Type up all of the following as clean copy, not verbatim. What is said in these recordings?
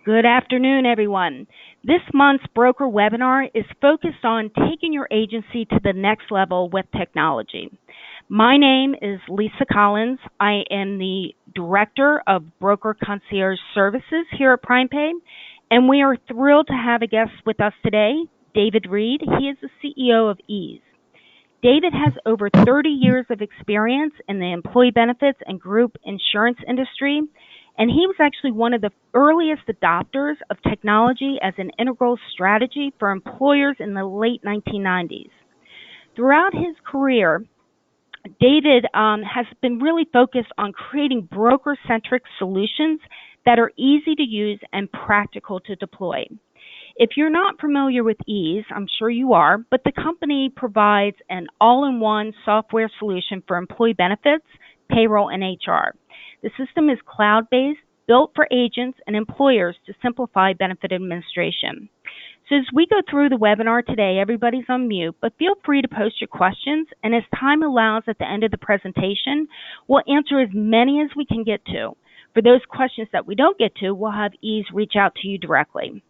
Good afternoon, everyone. This month's broker webinar is focused on taking your agency to the next level with technology. My name is Lisa Collins. I am the Director of Broker Concierge Services here at PrimePay, and we are thrilled to have a guest with us today, David Reid. He is the CEO of Ease. David has over 30 years of experience in the employee benefits and group insurance industry, and he was actually one of the earliest adopters of technology as an integral strategy for employers in the late 1990s. Throughout his career, David has been really focused on creating broker-centric solutions that are easy to use and practical to deploy. If you're not familiar with Ease, I'm sure you are, but the company provides an all-in-one software solution for employee benefits, payroll, and HR. The system is cloud-based, built for agents and employers to simplify benefit administration. So as we go through the webinar today, everybody's on mute, but feel free to post your questions, and as time allows at the end of the presentation, we'll answer as many as we can get to. For those questions that we don't get to, we'll have Ease reach out to you directly.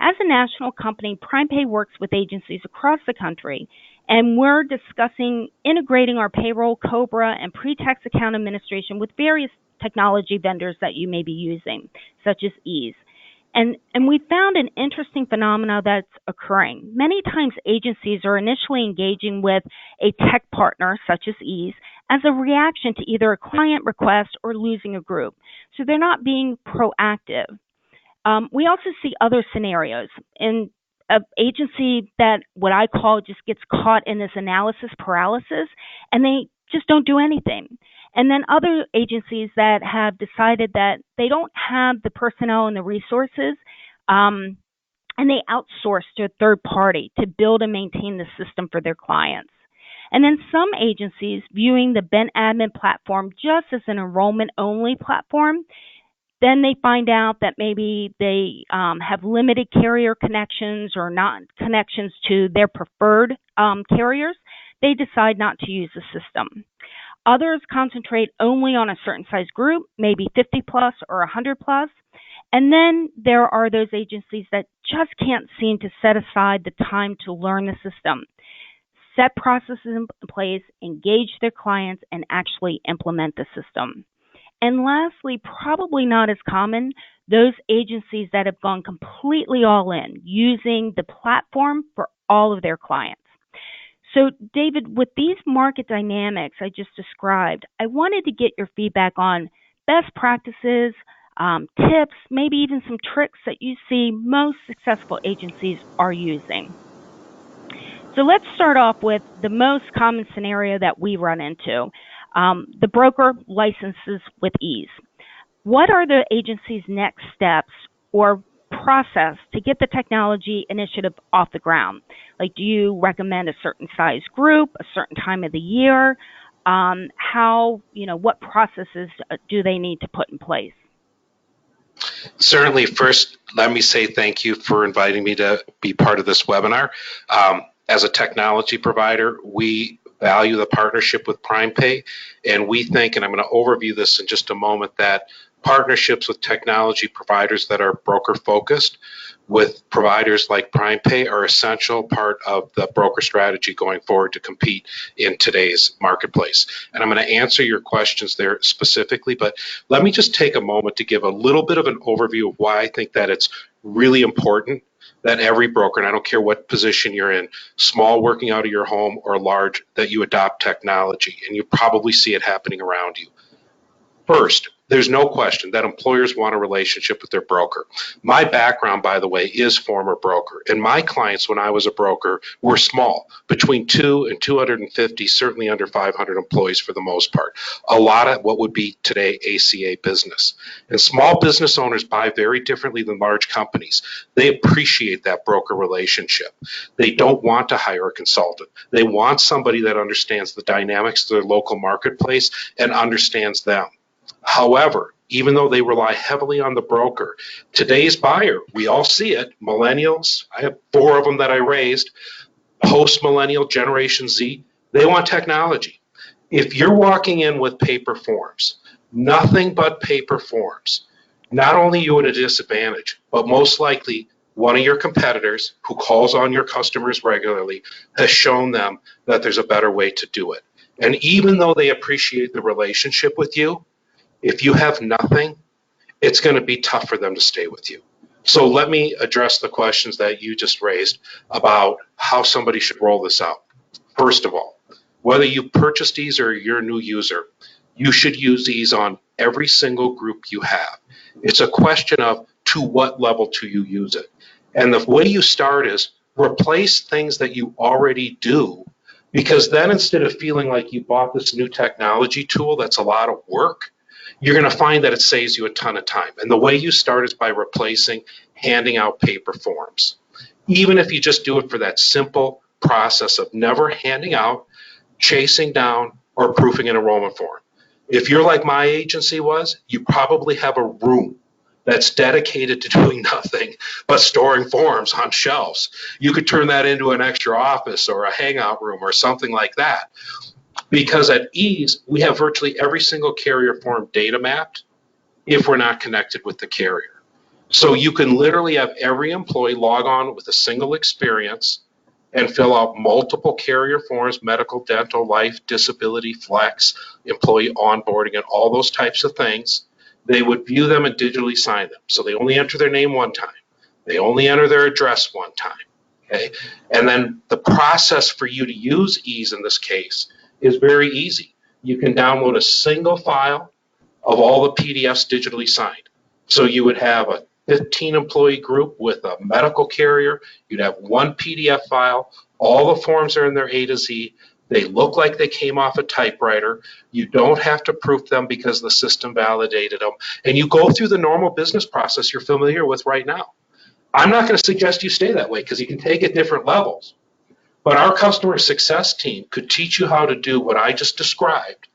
As a national company, PrimePay works with agencies across the country, and we're discussing integrating our payroll, COBRA, and pre-tax account administration with various technology vendors that you may be using, such as Ease. And we found an interesting phenomena that's occurring. Many times agencies are initially engaging with a tech partner, such as Ease, as a reaction to either a client request or losing a group. So they're not being proactive. We also see other scenarios in an agency that what I call just gets caught in this analysis paralysis, and they just don't do anything. And then other agencies that have decided that they don't have the personnel and the resources, and they outsource to a third party to build and maintain the system for their clients. And then some agencies viewing the Ben Admin platform just as an enrollment-only platform. Then they find out that maybe they have limited carrier connections or not connections to their preferred carriers. They decide not to use the system. Others concentrate only on a certain size group, maybe 50 plus or 100 plus. And then there are those agencies that just can't seem to set aside the time to learn the system, set processes in place, engage their clients, and actually implement the system. And lastly, probably not as common, those agencies that have gone completely all in, using the platform for all of their clients. So, David, with these market dynamics I just described, I wanted to get your feedback on best practices, tips, maybe even some tricks that you see most successful agencies are using. So let's start off with the most common scenario that we run into. The broker licenses with Ease. What are the agency's next steps or process to get the technology initiative off the ground? Like, do you recommend a certain size group, a certain time of the year? What processes do they need to put in place? Certainly, first, let me say thank you for inviting me to be part of this webinar. As a technology provider, we value the partnership with PrimePay, and we think, and I'm going to overview this in just a moment, that partnerships with technology providers that are broker focused with providers like PrimePay are essential part of the broker strategy going forward to compete in today's marketplace. And I'm going to answer your questions there specifically, but let me just take a moment to give a little bit of an overview of why I think that it's really important that every broker, and I don't care what position you're in, small working out of your home or large, that you adopt technology, and you probably see it happening around you. First, there's no question that employers want a relationship with their broker. My background, by the way, is former broker, and my clients when I was a broker were small, between 2 and 250, certainly under 500 employees for the most part. A lot of what would be today ACA business. And small business owners buy very differently than large companies. They appreciate that broker relationship. They don't want to hire a consultant. They want somebody that understands the dynamics of their local marketplace and understands them. However, even though they rely heavily on the broker, today's buyer, we all see it, millennials, I have 4 of them that I raised, post-millennial, Generation Z, they want technology. If you're walking in with paper forms, nothing but paper forms, not only are you at a disadvantage, but most likely one of your competitors who calls on your customers regularly has shown them that there's a better way to do it. And even though they appreciate the relationship with you, if you have nothing, it's going to be tough for them to stay with you. So let me address the questions that you just raised about how somebody should roll this out. First of all, whether you purchased these or you're a new user, you should use these on every single group you have. It's a question of to what level do you use it. And the way you start is replace things that you already do, because then instead of feeling like you bought this new technology tool that's a lot of work, you're going to find that it saves you a ton of time. And the way you start is by replacing handing out paper forms. Even if you just do it for that simple process of never handing out, chasing down, or proofing an enrollment form. If you're like my agency was, you probably have a room that's dedicated to doing nothing but storing forms on shelves. You could turn that into an extra office or a hangout room or something like that. Because at Ease, we have virtually every single carrier form data mapped if we're not connected with the carrier. So you can literally have every employee log on with a single experience and fill out multiple carrier forms, medical, dental, life, disability, flex, employee onboarding, and all those types of things. They would view them and digitally sign them. So they only enter their name one time. They only enter their address one time. Okay? And then the process for you to use Ease in this case is very easy. You can download a single file of all the PDFs digitally signed. So you would have a 15 employee group with a medical carrier. You'd have one PDF file. All the forms are in their A to Z. They look like they came off a typewriter. You don't have to proof them because the system validated them. And you go through the normal business process you're familiar with right now. I'm not going to suggest you stay that way because you can take it different levels. But our customer success team could teach you how to do what I just described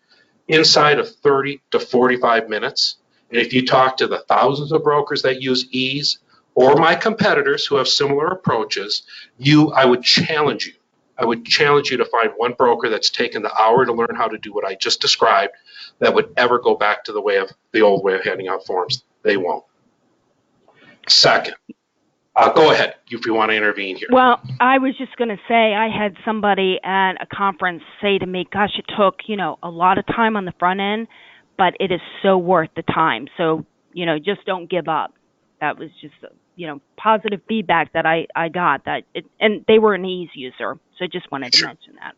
inside of 30 to 45 minutes. And if you talk to the thousands of brokers that use Ease or my competitors who have similar approaches, I would challenge you. I would challenge you to find one broker that's taken the hour to learn how to do what I just described that would ever go back to the old way of handing out forms. They won't. Second, go ahead if you want to intervene here. Well, I was just going to say I had somebody at a conference say to me, gosh, it took, a lot of time on the front end, but it is so worth the time. So, just don't give up. That was just, positive feedback that I got and they were an Ease user. So I just wanted to mention that.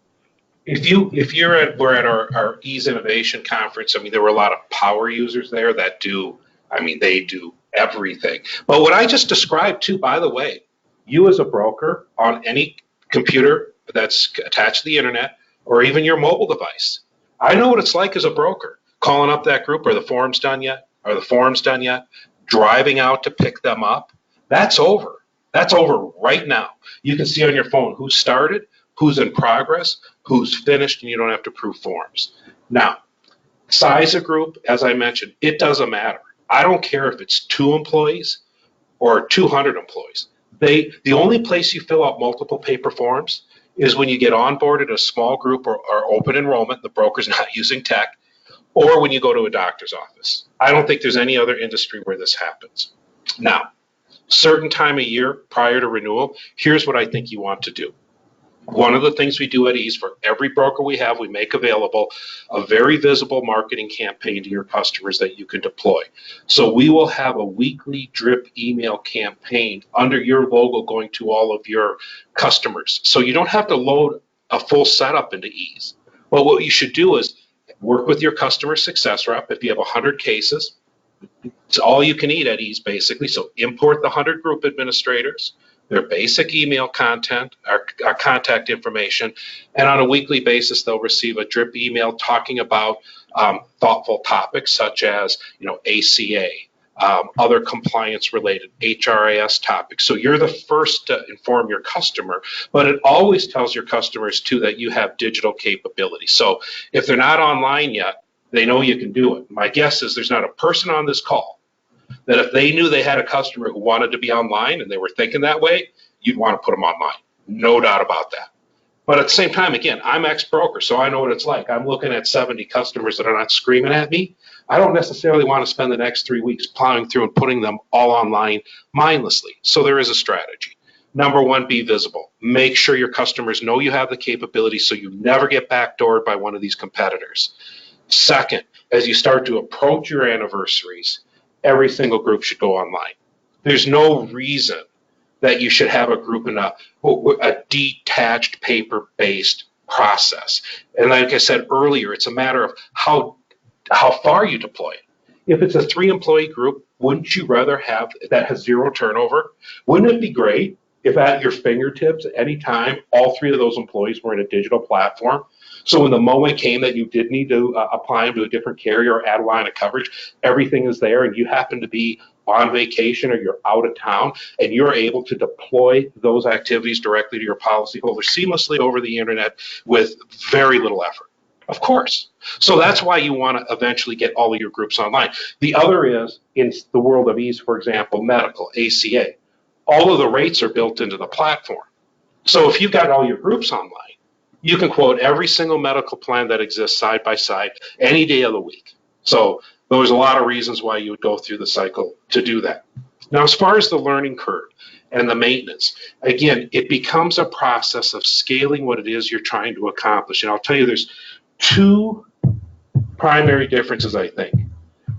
We're at our Ease Innovation Conference. There were a lot of power users there that they do everything. But what I just described too, by the way, you as a broker on any computer that's attached to the internet or even your mobile device, I know what it's like as a broker, calling up that group. Are the forms done yet? Are the forms done yet? Driving out to pick them up. That's over. That's over right now. You can see on your phone who started, who's in progress, who's finished, and you don't have to prove forms. Now, size of group, as I mentioned, it doesn't matter. I don't care if it's 2 employees or 200 employees. The only place you fill out multiple paper forms is when you get onboarded a small group or open enrollment, the broker's not using tech, or when you go to a doctor's office. I don't think there's any other industry where this happens. Now, certain time of year prior to renewal, here's what I think you want to do. One of the things we do at Ease for every broker we have, we make available a very visible marketing campaign to your customers that you can deploy. So we will have a weekly drip email campaign under your logo going to all of your customers. So you don't have to load a full setup into Ease. But what you should do is work with your customer success rep. If you have 100 cases, it's all you can eat at Ease, basically. So import the 100 group administrators, their basic email content, our contact information, and on a weekly basis, they'll receive a drip email talking about thoughtful topics such as, ACA, other compliance-related HRIS topics. So you're the first to inform your customer, but it always tells your customers, too, that you have digital capability. So if they're not online yet, they know you can do it. My guess is there's not a person on this call that if they knew they had a customer who wanted to be online and they were thinking that way, you'd want to put them online. No doubt about that. But at the same time, again, I'm ex-broker, so I know what it's like. I'm looking at 70 customers that are not screaming at me, I don't necessarily want to spend the next 3 weeks plowing through and putting them all online mindlessly. So there is a strategy. Number one, be visible. Make sure your customers know you have the capability so you never get backdoored by one of these competitors. Second, as you start to approach your anniversaries, every single group should go online. There's no reason that you should have a group in a detached paper-based process. And like I said earlier, it's a matter of how far you deploy it. If it's a 3-employee group, wouldn't you rather have that has zero turnover? Wouldn't it be great if at your fingertips at any time all 3 of those employees were in a digital platform? So when the moment came that you did need to apply them to a different carrier or add a line of coverage, everything is there, and you happen to be on vacation or you're out of town, and you're able to deploy those activities directly to your policyholder seamlessly over the internet with very little effort. Of course. So that's why you want to eventually get all of your groups online. The other is, in the world of ease, for example, medical, ACA. All of the rates are built into the platform. So if you've got all your groups online, you can quote every single medical plan that exists side by side any day of the week. So there's a lot of reasons why you would go through the cycle to do that. Now, as far as the learning curve and the maintenance, again, it becomes a process of scaling what it is you're trying to accomplish. And I'll tell you, there's 2 primary differences, I think.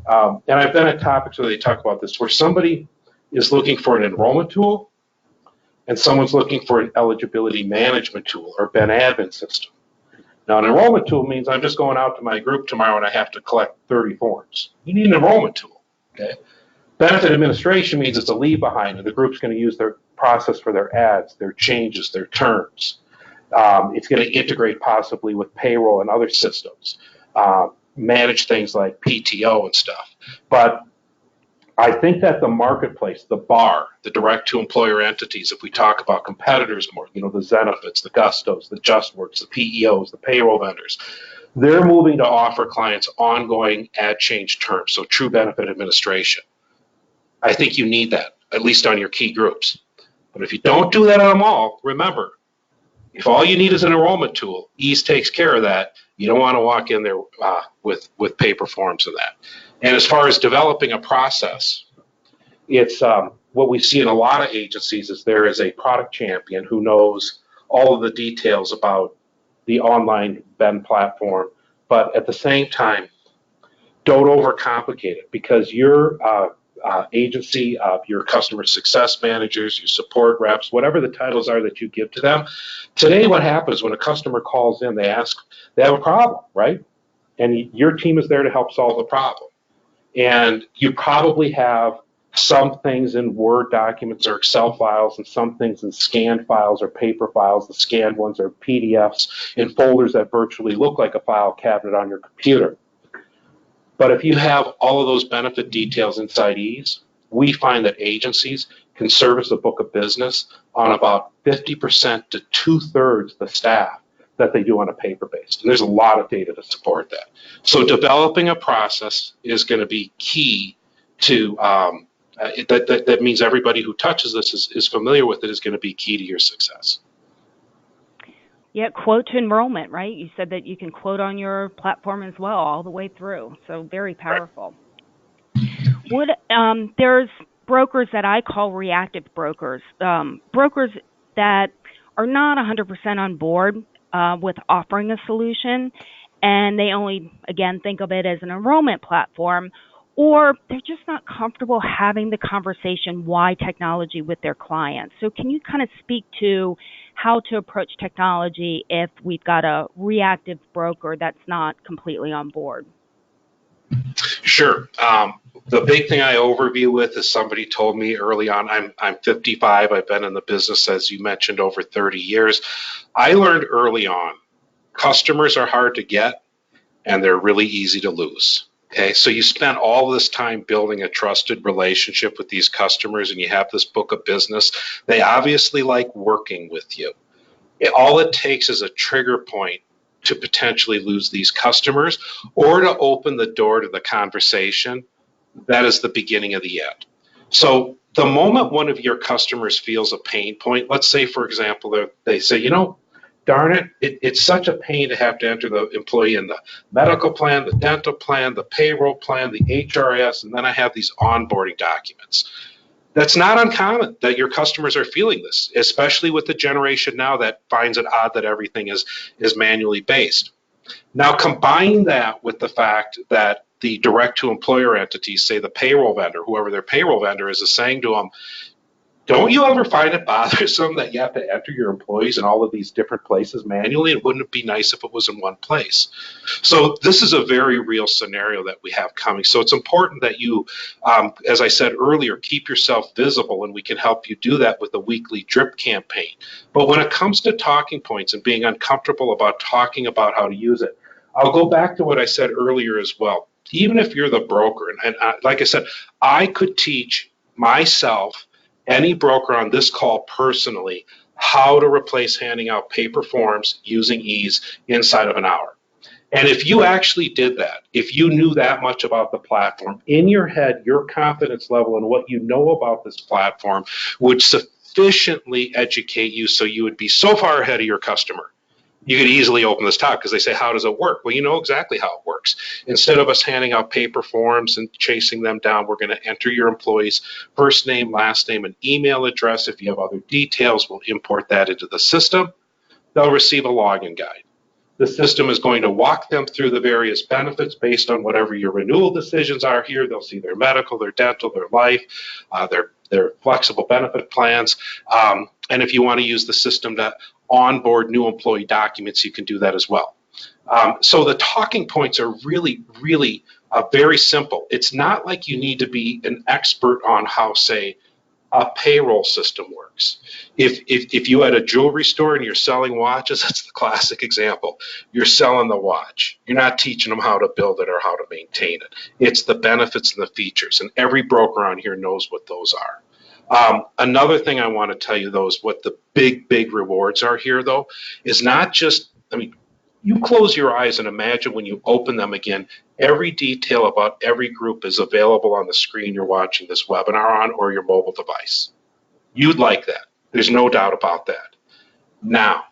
And I've been at topics where they talk about this, where somebody is looking for an enrollment tool and someone's looking for an eligibility management tool or Ben admin system. Now, an enrollment tool means I'm just going out to my group tomorrow and I have to collect 30 forms. You need an enrollment tool. Okay. Benefit administration means it's a leave behind, and the group's going to use their process for their ads, their changes, their terms. It's going to integrate possibly with payroll and other systems, manage things like PTO and stuff. But I think that the marketplace, the bar, the direct-to-employer entities, if we talk about competitors more, the Zenefits, the Gustos, the JustWorks, the PEOs, the payroll vendors, they're moving to offer clients ongoing ad change terms, so true benefit administration. I think you need that, at least on your key groups. But if you don't do that on them all, remember, if all you need is an enrollment tool, Ease takes care of that. You don't want to walk in there with paper forms of that. And as far as developing a process, it's what we see in a lot of agencies is there is a product champion who knows all of the details about the online Ben platform, but at the same time, don't overcomplicate it, because your agency, your customer success managers, your support reps, whatever the titles are that you give to them. Today, what happens when a customer calls in, they have a problem, right? And your team is there to help solve the problem. And you probably have some things in Word documents or Excel files and some things in scanned files or paper files. The scanned ones are PDFs in folders that virtually look like a file cabinet on your computer. But if you have all of those benefit details inside Ease, we find that agencies can service a book of business on about 50% to 2/3 the staff that they do on a paper-based. And there's a lot of data to support that. So developing a process is going to be key to, that means everybody who touches this is familiar with it, is going to be key to your success. Yeah, quote to enrollment, right? You said that you can quote on your platform as well, all the way through. So very powerful. There's brokers that I call reactive brokers, brokers that are not 100% on board with offering a solution, and they only, again, think of it as an enrollment platform, or they're just not comfortable having the conversation why technology with their clients. So can you kind of speak to how to approach technology if we've got a reactive broker that's not completely on board? Sure. The big thing I overview with is somebody told me early on, I'm 55. I've been in the business, as you mentioned, over 30 years. I learned early on, customers are hard to get and they're really easy to lose. Okay, so you spent all this time building a trusted relationship with these customers and you have this book of business. They obviously like working with you. All it takes is a trigger point to potentially lose these customers or to open the door to the conversation. That is the beginning of the end. So the moment one of your customers feels a pain point, let's say, for example, they say, darn it's such a pain to have to enter the employee in the medical plan, the dental plan, the payroll plan, the HRS, and then I have these onboarding documents. That's not uncommon that your customers are feeling this, especially with the generation now that finds it odd that everything is manually based. Now, combine that with the fact that the direct to employer entities, say the payroll vendor, whoever their payroll vendor is saying to them, don't you ever find it bothersome that you have to enter your employees in all of these different places manually? And wouldn't it be nice if it was in one place? So this is a very real scenario that we have coming. So it's important that you, as I said earlier, keep yourself visible, and we can help you do that with a weekly drip campaign. But when it comes to talking points and being uncomfortable about talking about how to use it, I'll go back to what I said earlier as well. Even if you're the broker, and like I said, I could teach myself, any broker on this call personally, how to replace handing out paper forms using ease inside of an hour. And if you actually did that, if you knew that much about the platform, in your head, your confidence level and what you know about this platform would sufficiently educate you so you would be so far ahead of your customer. You could easily open this top because they say, how does it work? Well, you know exactly how it works. Instead of us handing out paper forms and chasing them down, we're going to enter your employee's first name, last name, and email address. If you have other details, we'll import that into the system. They'll receive a login guide. The system is going to walk them through the various benefits based on whatever your renewal decisions are here. They'll see their medical, their dental, their life, their flexible benefit plans. And if you want to use the system to onboard new employee documents, you can do that as well. So the talking points are really, really very simple. It's not like you need to be an expert on how, say, a payroll system works. If you had a jewelry store and you're selling watches, that's the classic example. You're selling the watch. You're not teaching them how to build it or how to maintain it. It's the benefits and the features, and every broker on here knows what those are. Another thing I want to tell you, though, is what the big rewards are here, though, is not just, you close your eyes and imagine when you open them again, every detail about every group is available on the screen you're watching this webinar on or your mobile device. You'd like that. There's no doubt about that. Now,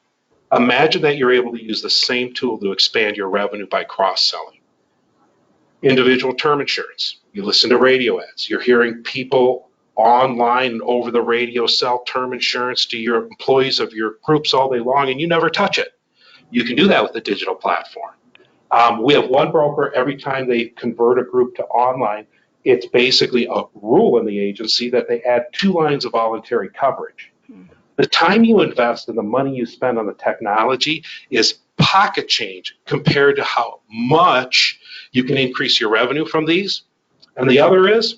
imagine that you're able to use the same tool to expand your revenue by cross-selling. Individual term insurance. You listen to radio ads. You're hearing people online and over the radio sell term insurance to your employees of your groups all day long, and you never touch it. You can do that with a digital platform. We have one broker, every time they convert a group to online, it's basically a rule in the agency that they add 2 lines of voluntary coverage. The time you invest and the money you spend on the technology is pocket change compared to how much you can increase your revenue from these. And the other is,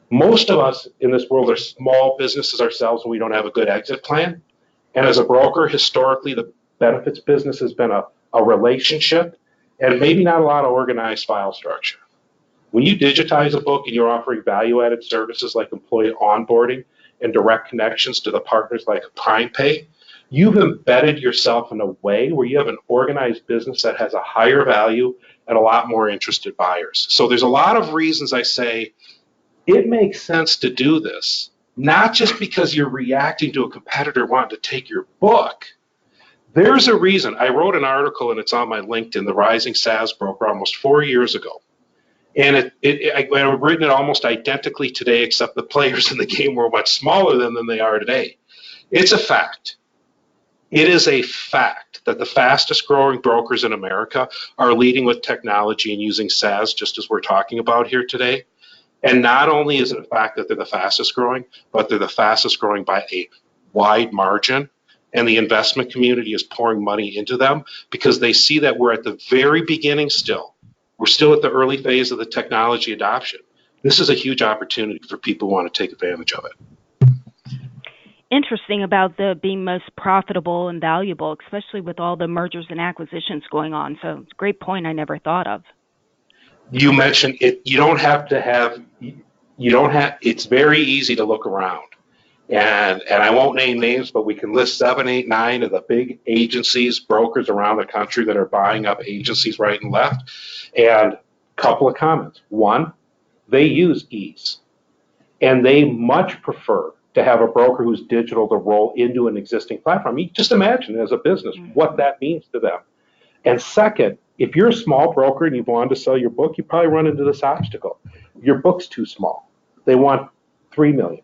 most of us in this world are small businesses ourselves and we don't have a good exit plan. And as a broker, historically, the benefits business has been a relationship and maybe not a lot of organized file structure. When you digitize a book and you're offering value-added services like employee onboarding and direct connections to the partners like PrimePay, you've embedded yourself in a way where you have an organized business that has a higher value and a lot more interested buyers. So there's a lot of reasons I say it makes sense to do this, not just because you're reacting to a competitor wanting to take your book. There's a reason. I wrote an article, and it's on my LinkedIn, The Rising SaaS Broker, almost 4 years ago. And I've written it almost identically today, except the players in the game were much smaller than they are today. It's a fact. It is a fact that the fastest growing brokers in America are leading with technology and using SaaS, just as we're talking about here today. And not only is it a fact that they're the fastest growing, but they're the fastest growing by a wide margin. And the investment community is pouring money into them because they see that we're at the very beginning still. We're still at the early phase of the technology adoption. This is a huge opportunity for people who want to take advantage of it. Interesting about the being most profitable and valuable, especially with all the mergers and acquisitions going on. So it's a great point I never thought of. You mentioned it. It's very easy to look around. And I won't name names, but we can list 7, 8, 9 of the big agencies, brokers around the country that are buying up agencies right and left. And a couple of comments. One, they use ease. And they much prefer to have a broker who's digital to roll into an existing platform. You just imagine as a business what that means to them. And second, if you're a small broker and you've wanted to sell your book, you probably run into this obstacle. Your book's too small. They want 3 million,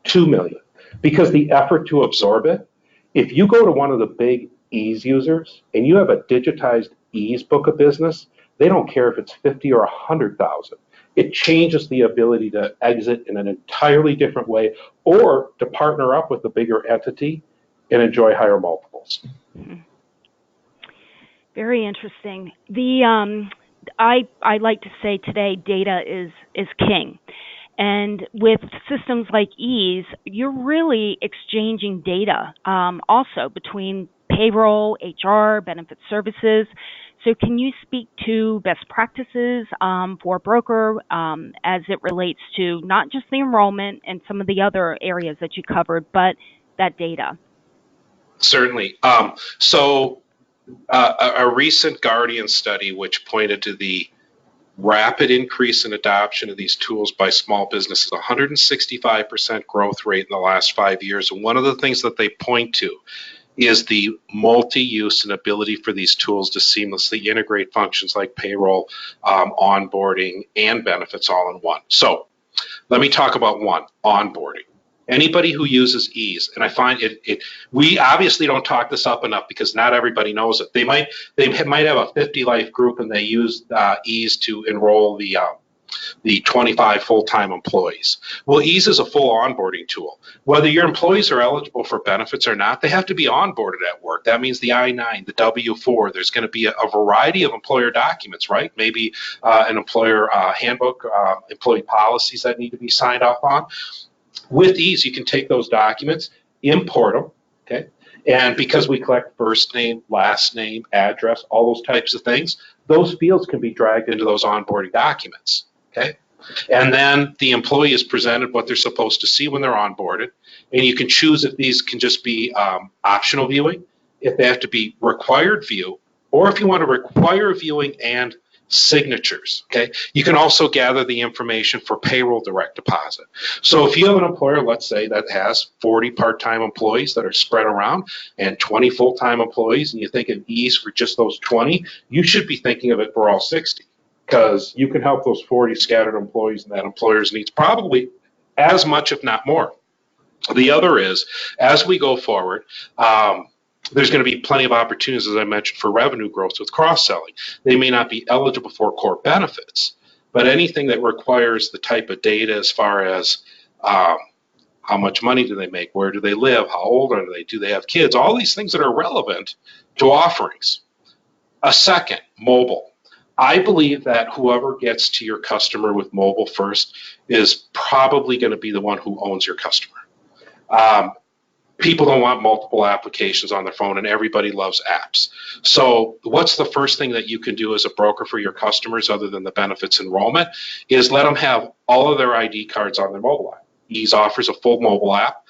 2 million, because the effort to absorb it. If you go to one of the big ease users and you have a digitized ease book of business, they don't care if it's 50 or 100,000. It changes the ability to exit in an entirely different way or to partner up with a bigger entity and enjoy higher multiples. Very interesting. I like to say today data is king. And with systems like Ease, you're really exchanging data also between payroll, HR, benefit services. So can you speak to best practices for a broker as it relates to not just the enrollment and some of the other areas that you covered, but that data? Certainly. A recent Guardian study which pointed to the rapid increase in adoption of these tools by small businesses, 165% growth rate in the last 5 years. And one of the things that they point to is the multi-use and ability for these tools to seamlessly integrate functions like payroll, onboarding, and benefits all in one. So let me talk about one, onboarding. Anybody who uses Ease, and I find we obviously don't talk this up enough because not everybody knows it. They might have a 50 life group and they use Ease to enroll the 25 full-time employees. Well, Ease is a full onboarding tool. Whether your employees are eligible for benefits or not, they have to be onboarded at work. That means the I-9, the W-4. There's going to be a variety of employer documents, right? Maybe an employer handbook, employee policies that need to be signed off on. With Ease, you can take those documents, import them, okay? And because we collect first name, last name, address, all those types of things, those fields can be dragged into those onboarding documents, okay? And then the employee is presented what they're supposed to see when they're onboarded. And you can choose if these can just be optional viewing, if they have to be required view, or if you want to require viewing and signatures, okay? You can also gather the information for payroll direct deposit. So if you have an employer, let's say, that has 40 part-time employees that are spread around and 20 full-time employees, and you think of Ease for just those 20, you should be thinking of it for all 60, because you can help those 40 scattered employees and that employer's needs probably as much, if not more. The other is, as we go forward, there's going to be plenty of opportunities, as I mentioned, for revenue growth with cross-selling. They may not be eligible for core benefits, but anything that requires the type of data as far as how much money do they make, where do they live, how old are they, do they have kids, all these things that are relevant to offerings. A second, mobile. I believe that whoever gets to your customer with mobile first is probably going to be the one who owns your customer. People don't want multiple applications on their phone, and everybody loves apps. So what's the first thing that you can do as a broker for your customers, other than the benefits enrollment, is let them have all of their ID cards on their mobile app. Ease offers a full mobile app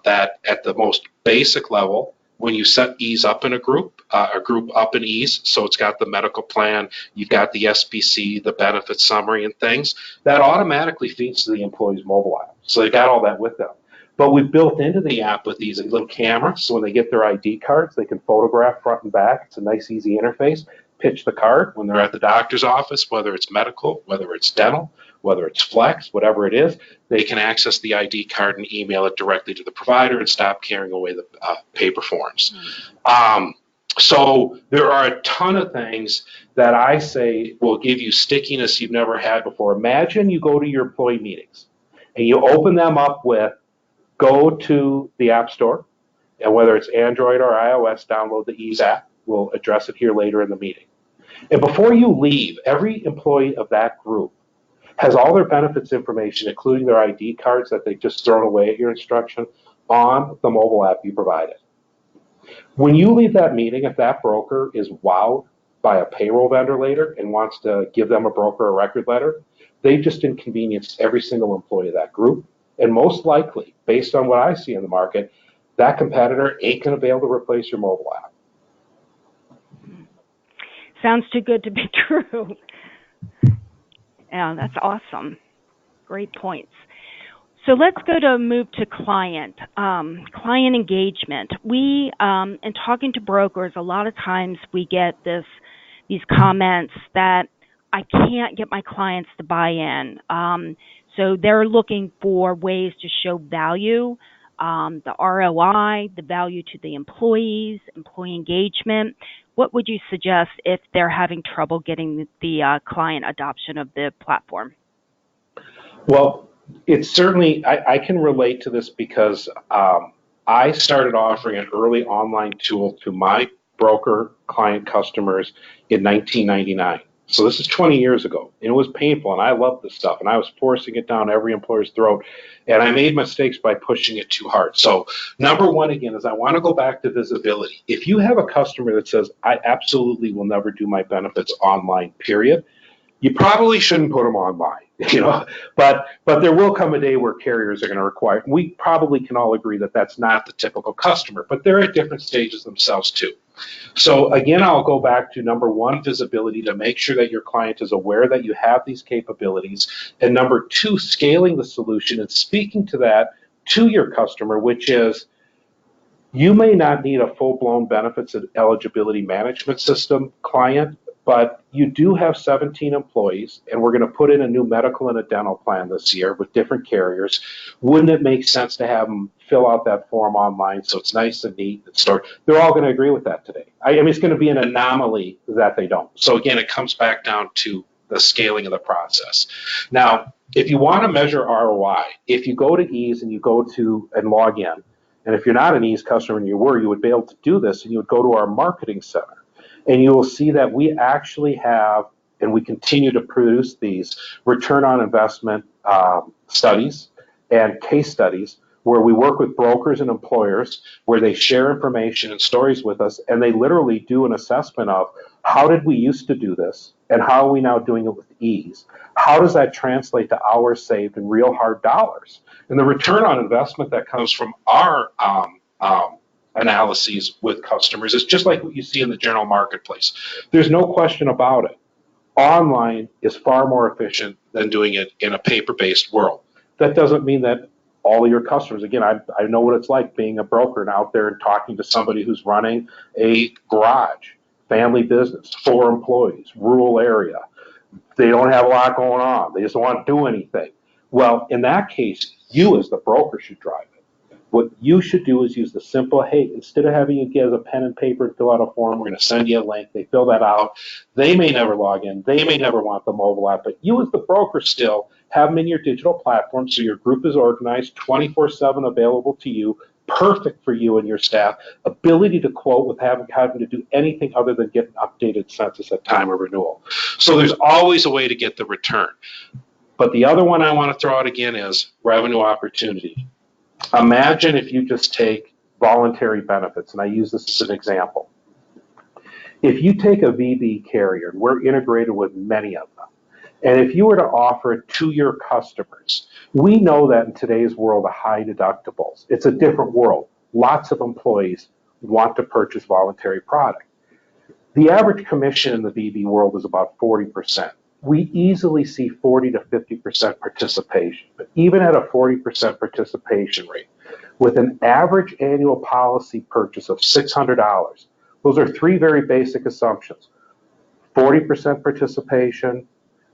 that at the most basic level, when you set Ease up in a group up in Ease, so it's got the medical plan, you've got the SPC, the benefit summary and things, that automatically feeds to the employee's mobile app. So they got all that with them. But we've built into the app with these little cameras, so when they get their ID cards, they can photograph front and back. It's a nice, easy interface. Pitch the card when they're at the doctor's office, whether it's medical, whether it's dental, whether it's flex, whatever it is, they can access the ID card and email it directly to the provider and stop carrying away the paper forms. So there are a ton of things that I say will give you stickiness you've never had before. Imagine you go to your employee meetings and you open them up with, go to the App Store, and whether it's Android or iOS, download the Ease app. We'll address it here later in the meeting. And before you leave, every employee of that group has all their benefits information, including their ID cards that they've just thrown away at your instruction, on the mobile app you provided. When you leave that meeting, if that broker is wowed by a payroll vendor later and wants to give them a broker a record letter, they've just inconvenienced every single employee of that group. And most likely, based on what I see in the market, that competitor ain't going to be able to replace your mobile app. Sounds too good to be true. Yeah, that's awesome. Great points. So let's go to move to client engagement. We, in talking to brokers, a lot of times we get these comments that I can't get my clients to buy in. So they're looking for ways to show value, the ROI, the value to the employees, employee engagement. What would you suggest if they're having trouble getting the client adoption of the platform? Well, it's certainly, I can relate to this because I started offering an early online tool to my broker client customers in 1999. So this is 20 years ago. And it was painful, and I loved this stuff, and I was forcing it down every employer's throat. And I made mistakes by pushing it too hard. So number one, again, is I want to go back to visibility. If you have a customer that says, I absolutely will never do my benefits online, period, you probably shouldn't put them online, but there will come a day where carriers are going to require. We probably can all agree that that's not the typical customer, but they're at different stages themselves too. So again, I'll go back to number one, visibility, to make sure that your client is aware that you have these capabilities, and number two, scaling the solution and speaking to that to your customer, which is, you may not need a full-blown benefits and eligibility management system client, but you do have 17 employees, and we're going to put in a new medical and a dental plan this year with different carriers. Wouldn't it make sense to have them fill out that form online so it's nice and neat and stored? They're all going to agree with that today. I mean, it's going to be an anomaly that they don't. So again, it comes back down to the scaling of the process. Now, if you want to measure ROI, if you go to Ease and you go to and log in, and if you're not an Ease customer and you were, you would be able to do this, and you would go to our marketing center. And you will see that we actually have, and we continue to produce these return on investment studies and case studies where we work with brokers and employers, where they share information and stories with us, and they literally do an assessment of, how did we used to do this, and how are we now doing it with Ease? How does that translate to hours saved in real hard dollars? And the return on investment that comes from our analyses with customers is just like what you see in the general marketplace. There's no question about it. Online is far more efficient than doing it in a paper-based world. That doesn't mean that all of your customers, again, I know what it's like being a broker and out there and talking to somebody who's running a garage, family business, 4 employees, rural area. They don't have a lot going on. They just don't want to do anything. Well, in that case, you as the broker should drive it. What you should do is use the simple, hey, instead of having you get a pen and paper and fill out a form, we're going to send you a link. They fill that out. They may never log in. They may never want the mobile app, but you as the broker still have them in your digital platform so your group is organized, 24/7 available to you, perfect for you and your staff, ability to quote with having to do anything other than get an updated census at time of renewal. So there's always a way to get the return. But the other one I want to throw out again is revenue opportunity. Imagine if you just take voluntary benefits, and I use this as an example. If you take a VB carrier, and we're integrated with many of them, and if you were to offer it to your customers, we know that in today's world of high deductibles, it's a different world. Lots of employees want to purchase voluntary product. The average commission in the VB world is about 40%. We easily see 40 to 50% participation. But even at a 40% participation rate, with an average annual policy purchase of $600, those are 3 very basic assumptions. 40% participation,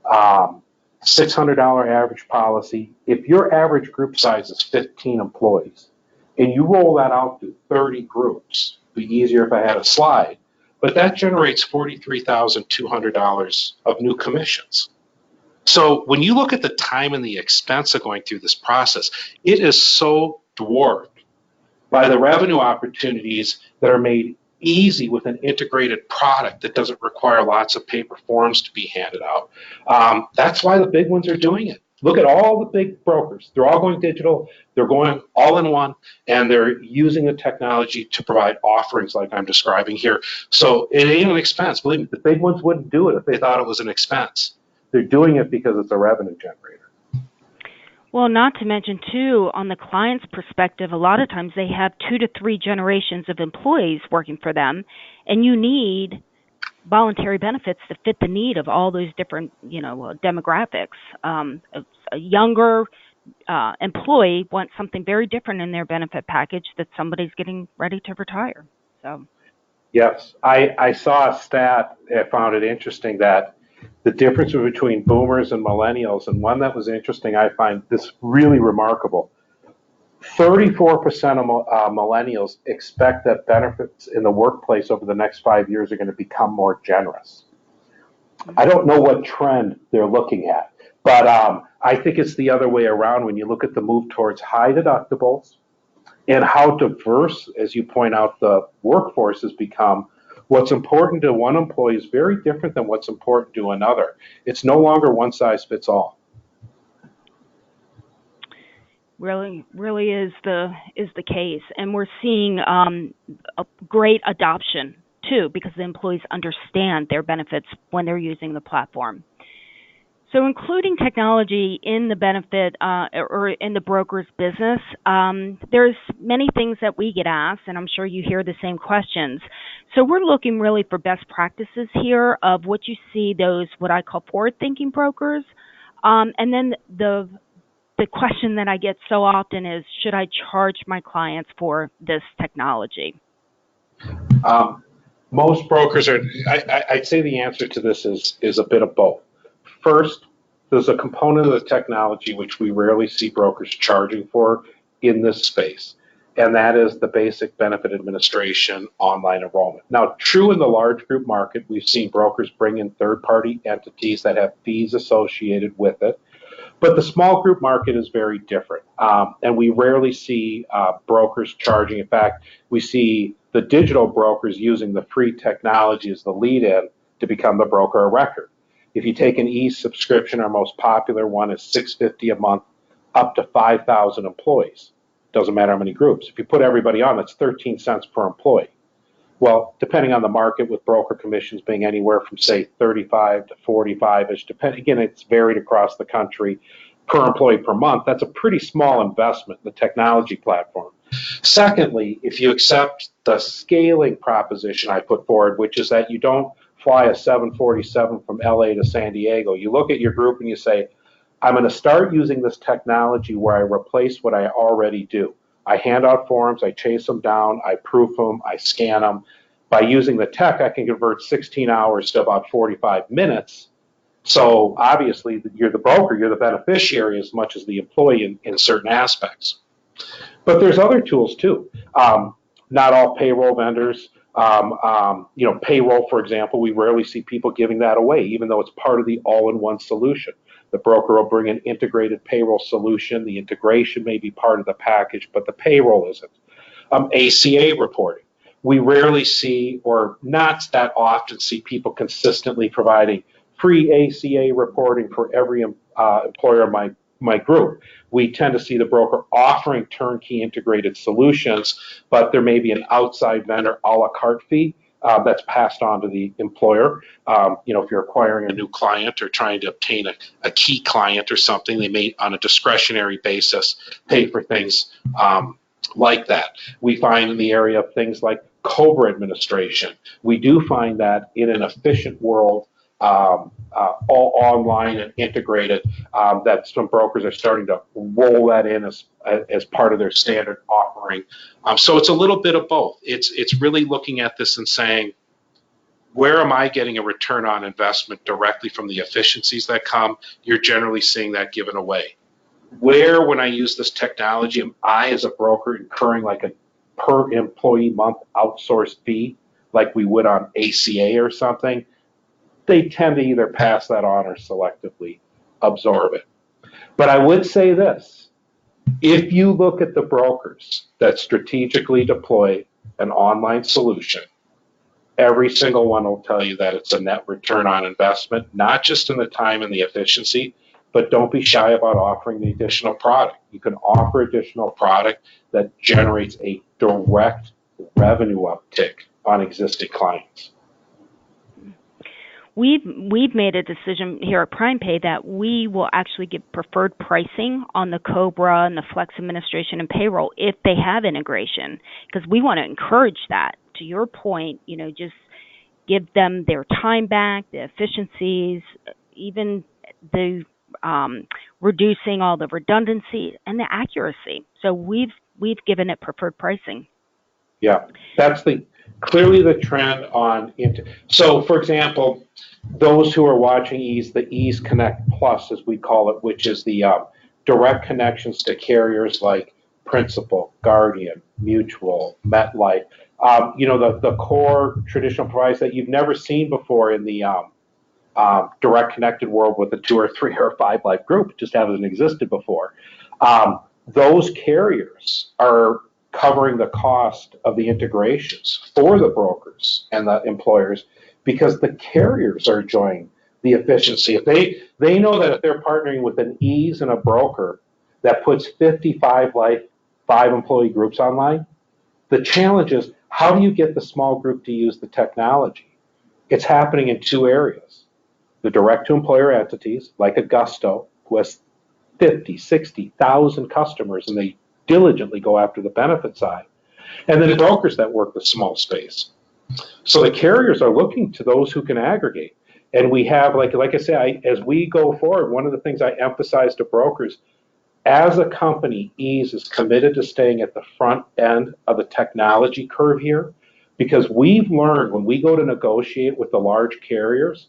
$600 average policy. If your average group size is 15 employees, and you roll that out to 30 groups, it'd be easier if I had a slide, but that generates $43,200 of new commissions. So when you look at the time and the expense of going through this process, it is so dwarfed by the revenue opportunities that are made easy with an integrated product that doesn't require lots of paper forms to be handed out. That's why the big ones are doing it. Look at all the big brokers. They're all going digital. They're going all in one, and they're using the technology to provide offerings like I'm describing here. So it ain't an expense. Believe me, the big ones wouldn't do it if they thought it was an expense. They're doing it because it's a revenue generator. Well, not to mention, too, on the client's perspective, a lot of times they have 2 to 3 generations of employees working for them, and you need voluntary benefits to fit the need of all those different, demographics. A younger employee wants something very different in their benefit package that somebody's getting ready to retire. So, Yes, I saw a stat. I found it interesting that the difference between boomers and millennials, and one that was interesting, I find this really remarkable. 34% of millennials expect that benefits in the workplace over the next 5 years are going to become more generous. I don't know what trend they're looking at, but I think it's the other way around when you look at the move towards high deductibles and how diverse, as you point out, the workforce has become. What's important to one employee is very different than what's important to another. It's no longer one size fits all. really is the case, and we're seeing a great adoption too because the employees understand their benefits when they're using the platform. So, including technology in the benefit or in the broker's business, there's many things that we get asked, and I'm sure you hear the same questions. So, we're looking really for best practices here of what you see those what I call forward-thinking brokers, and then the question that I get so often is, should I charge my clients for this technology? Most brokers are. I'd say the answer to this is a bit of both. First, there's a component of the technology which we rarely see brokers charging for in this space, and that is the basic benefit administration online enrollment. Now, true in the large group market, we've seen brokers bring in third-party entities that have fees associated with it, but the small group market is very different, and we rarely see brokers charging. In fact, we see the digital brokers using the free technology as the lead-in to become the broker of record. If you take an e-subscription, our most popular one is $650 a month, up to 5,000 employees. Doesn't matter how many groups. If you put everybody on, that's 13 cents per employee. Well, depending on the market, with broker commissions being anywhere from, say, 35 to 45-ish, again, it's varied across the country, per employee per month, that's a pretty small investment in the technology platform. Secondly, if you accept the scaling proposition I put forward, which is that you don't fly a 747 from LA to San Diego, you look at your group and you say, I'm going to start using this technology where I replace what I already do. I hand out forms, I chase them down, I proof them, I scan them. By using the tech, I can convert 16 hours to about 45 minutes. So obviously, you're the broker, you're the beneficiary as much as the employee in certain aspects. But there's other tools too. Not all payroll vendors, payroll, for example, we rarely see people giving that away, even though it's part of the all-in-one solution. The broker will bring an integrated payroll solution. The integration may be part of the package, but the payroll isn't. ACA reporting. We rarely see, or not that often see, people consistently providing free ACA reporting for every employer in my group. We tend to see the broker offering turnkey integrated solutions, but there may be an outside vendor a la carte fee that's passed on to the employer. If you're acquiring a new client or trying to obtain a key client or something, they may, on a discretionary basis, pay for things like that. We find in the area of things like COBRA administration, we do find that in an efficient world, all online and integrated, that some brokers are starting to roll that in as part of their standard offering. So it's a little bit of both. It's really looking at this and saying, where am I getting a return on investment directly from the efficiencies that come? You're generally seeing that given away. Where, when I use this technology, am I as a broker incurring like a per employee month outsourced fee like we would on ACA or something? They tend to either pass that on or selectively absorb it. But I would say this, if you look at the brokers that strategically deploy an online solution, every single one will tell you that it's a net return on investment, not just in the time and the efficiency, but don't be shy about offering the additional product. You can offer additional product that generates a direct revenue uptick on existing clients. We've made a decision here at PrimePay that we will actually give preferred pricing on the COBRA and the Flex administration and payroll if they have integration, because we want to encourage that. To your point, just give them their time back, the efficiencies, even the reducing all the redundancy and the accuracy. So we've given it preferred pricing. Yeah, that's clearly the trend on. So, for example, those who are watching Ease, the Ease Connect Plus, as we call it, which is the direct connections to carriers like Principal, Guardian, Mutual, MetLife. The core traditional providers that you've never seen before in the direct connected world with a 2 or 3 or 5 life group. It just hasn't existed before. Those carriers are covering the cost of the integrations for the brokers and the employers because the carriers are enjoying the efficiency. If they know that if they're partnering with an Ease and a broker that puts 55 life 5 employee groups online, the challenge is how do you get the small group to use the technology? It's happening in 2 areas. The direct-to-employer entities, like Augusto, who has 50, 60,000 customers, and they diligently go after the benefit side. And then the brokers that work the small space. So the carriers are looking to those who can aggregate. And we have, like I say, as we go forward, one of the things I emphasize to brokers, as a company, Ease is committed to staying at the front end of the technology curve here, because we've learned when we go to negotiate with the large carriers,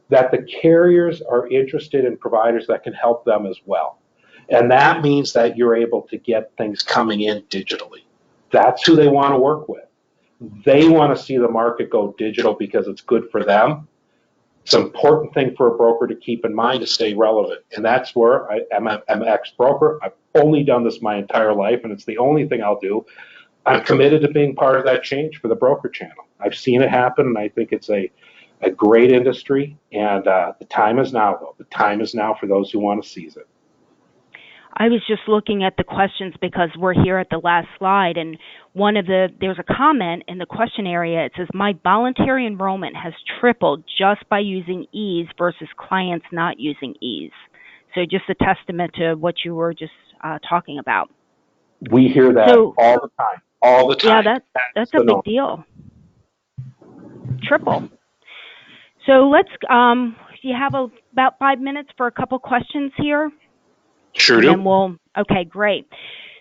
that the carriers are interested in providers that can help them as well. And that means that you're able to get things coming in digitally. That's who they want to work with. They want to see the market go digital because it's good for them. It's an important thing for a broker to keep in mind to stay relevant. And that's where I'm an ex-broker. I've only done this my entire life, and it's the only thing I'll do. I'm committed to being part of that change for the broker channel. I've seen it happen, and I think it's a great industry, and the time is now, though. The time is now for those who want to seize it. I was just looking at the questions because we're here at the last slide, and there's a comment in the question area. It says, my voluntary enrollment has tripled just by using Ease versus clients not using Ease. So just a testament to what you were just talking about. We hear that all the time. All the time. Yeah, that's a big deal. Triple. So let's, you have about 5 minutes for a couple questions here? Sure do. Okay, great.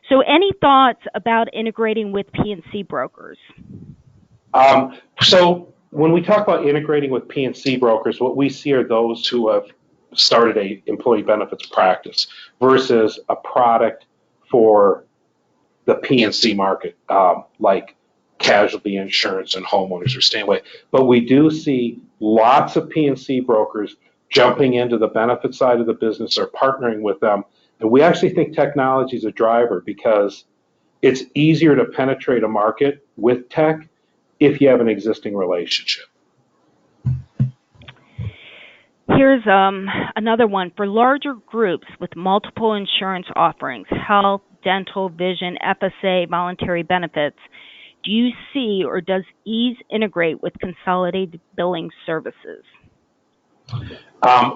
So any thoughts about integrating with P&C brokers? So when we talk about integrating with P&C brokers, what we see are those who have started a employee benefits practice versus a product for the P&C market, like casualty insurance and homeowners or staying away. But we do see lots of P&C brokers jumping into the benefit side of the business or partnering with them. And we actually think technology is a driver because it's easier to penetrate a market with tech if you have an existing relationship. Here's another one. For larger groups with multiple insurance offerings, health, dental, vision, FSA, voluntary benefits, do you see or does Ease integrate with consolidated billing services?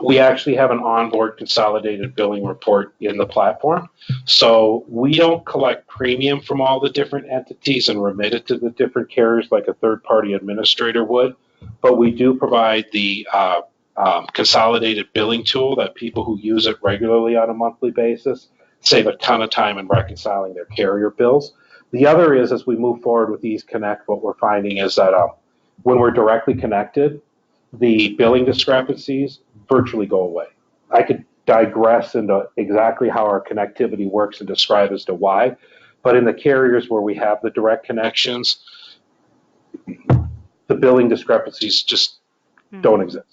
We actually have an onboard consolidated billing report in the platform. So we don't collect premium from all the different entities and remit it to the different carriers like a third-party administrator would, but we do provide the consolidated billing tool that people who use it regularly on a monthly basis save a ton of time in reconciling their carrier bills. The other is, as we move forward with Ease Connect, what we're finding is that when we're directly connected, the billing discrepancies virtually go away. I could digress into exactly how our connectivity works and describe as to why, but in the carriers where we have the direct connections, the billing discrepancies just don't exist.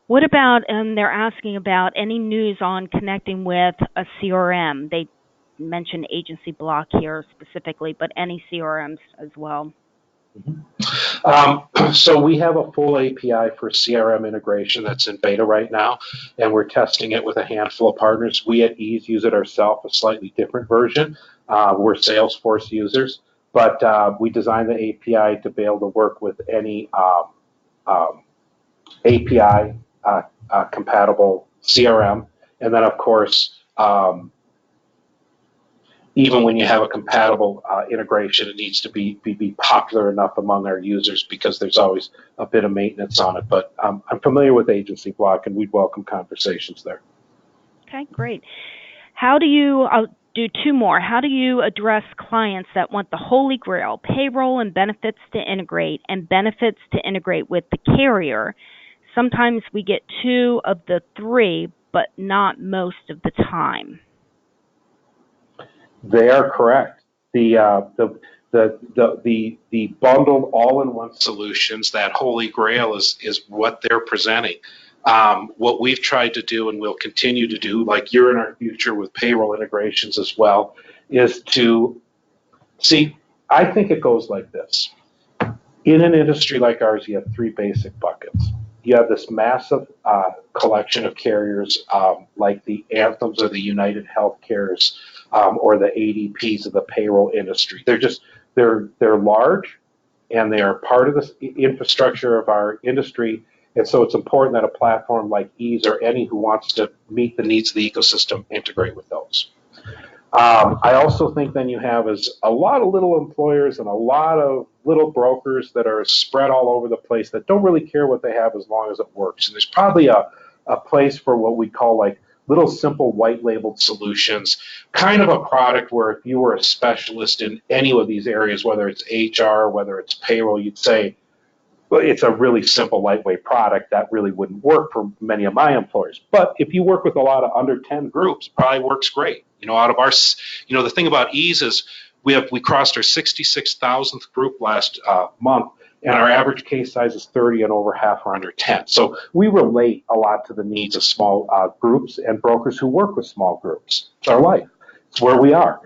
What about, they're asking about any news on connecting with a CRM? They mentioned Agency Block here specifically, but any CRMs as well. So we have a full API for CRM integration that's in beta right now, and we're testing it with a handful of partners. We at Ease use it ourselves, a slightly different version. We're Salesforce users, but we designed the API to be able to work with any API compatible CRM. And then, of course, even when you have a compatible integration, it needs to be popular enough among our users because there's always a bit of maintenance on it. But I'm familiar with Agency Block, and we'd welcome conversations there. Okay, great. How do you, I'll do two more. How do you address clients that want the holy grail, payroll and benefits to integrate, and benefits to integrate with the carrier? Sometimes we get two of the three, but not most of the time. They are correct. The bundled all-in-one solutions, that holy grail is what they're presenting. What we've tried to do and will continue to do, like you're in our future with payroll integrations as well, is to see, I think it goes like this. In an industry like ours, you have three basic buckets. You have this massive collection of carriers like the Anthems or the United Healthcares or the ADPs of the payroll industry. They're large, and they are part of the infrastructure of our industry. And so it's important that a platform like Ease or any who wants to meet the needs of the ecosystem integrate with those. I also think then you have is a lot of little employers and a lot of little brokers that are spread all over the place that don't really care what they have as long as it works. And there's probably a place for what we call like little simple white labeled solutions, kind of a product where if you were a specialist in any of these areas, whether it's HR, whether it's payroll, you'd say, well, it's a really simple, lightweight product that really wouldn't work for many of my employers. But if you work with a lot of under 10 groups, it probably works great. Out of our, the thing about Ease is we crossed our 66,000th group last month, and our average case size is 30, and over half are under 10. So we relate a lot to the needs of small groups and brokers who work with small groups. It's our life. It's where we are.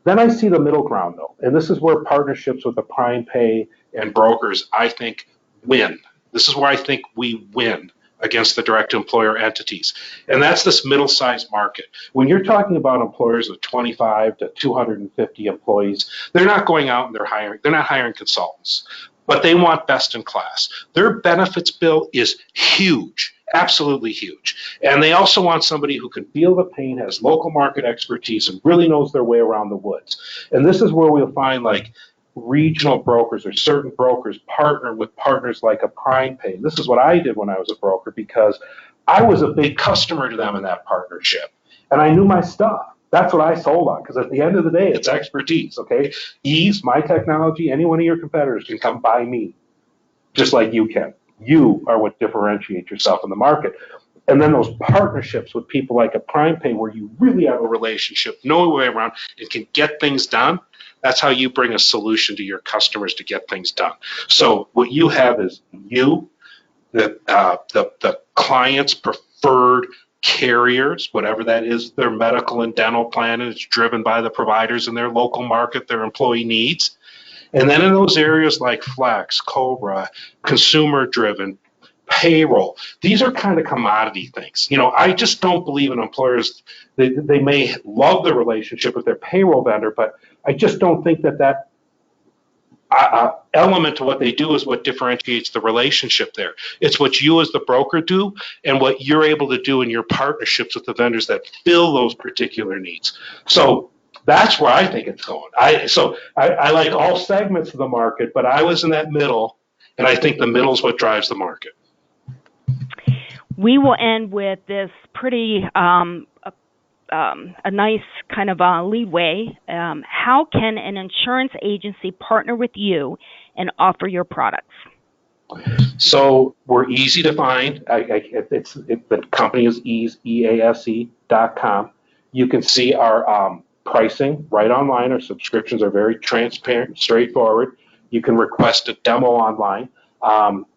Then I see the middle ground, though, and this is where partnerships with the Prime Pay and brokers, I think, win. This is where I think we win against the direct employer entities. And that's this middle-sized market. When you're talking about employers of 25 to 250 employees, they're not going out and they're not hiring consultants, but they want best in class. Their benefits bill is huge, absolutely huge. And they also want somebody who can feel the pain, has local market expertise, and really knows their way around the woods. And this is where we'll find like regional brokers or certain brokers partner with partners like a Prime Pay. This is what I did when I was a broker because I was a big customer to them in that partnership. And I knew my stuff. That's what I sold on because at the end of the day, it's expertise, okay? Ease, my technology, any one of your competitors can come buy me just like you can. You are what differentiates yourself in the market. And then those partnerships with people like a Prime Pay where you really have a relationship, know your way around, and can get things done. That's how you bring a solution to your customers to get things done. So what you have is the client's preferred carriers, whatever that is, their medical and dental plan is driven by the providers in their local market, their employee needs. And then in those areas like Flex, Cobra, consumer-driven, payroll, these are kind of commodity things. I just don't believe in employers. They may love the relationship with their payroll vendor, but I just don't think that element to what they do is what differentiates the relationship there. It's what you as the broker do and what you're able to do in your partnerships with the vendors that fill those particular needs. So that's where I think it's going. I like all segments of the market, but I was in that middle, and I think the middle is what drives the market. We will end with this pretty a nice kind of leeway. How can an insurance agency partner with you and offer your products? So we're easy to find. The company is Ease, EASE.com. You can see our pricing right online. Our subscriptions are very transparent, straightforward. You can request a demo online.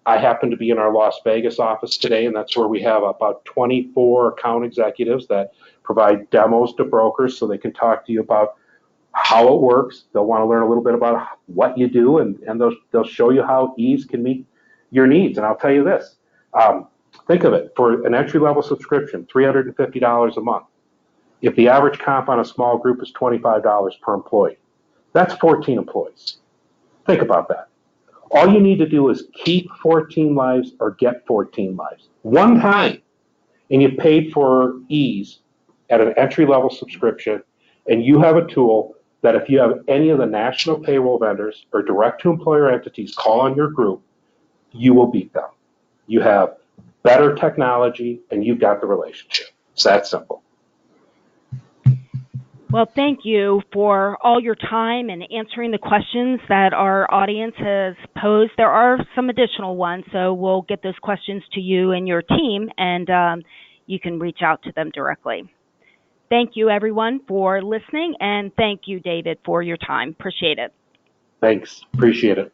I happen to be in our Las Vegas office today, and that's where we have about 24 account executives that provide demos to brokers so they can talk to you about how it works. They'll want to learn a little bit about what you do, and they'll show you how Ease can meet your needs. And I'll tell you this, think of it, for an entry-level subscription, $350 a month. If the average comp on a small group is $25 per employee, that's 14 employees. Think about that. All you need to do is keep 14 lives or get 14 lives. One time, and you paid for Ease at an entry-level subscription, and you have a tool that if you have any of the national payroll vendors or direct-to-employer entities call on your group, you will beat them. You have better technology, and you've got the relationship. It's that simple. Well, thank you for all your time and answering the questions that our audience has posed. There are some additional ones, so we'll get those questions to you and your team, and you can reach out to them directly. Thank you, everyone, for listening, and thank you, David, for your time. Appreciate it. Thanks. Appreciate it.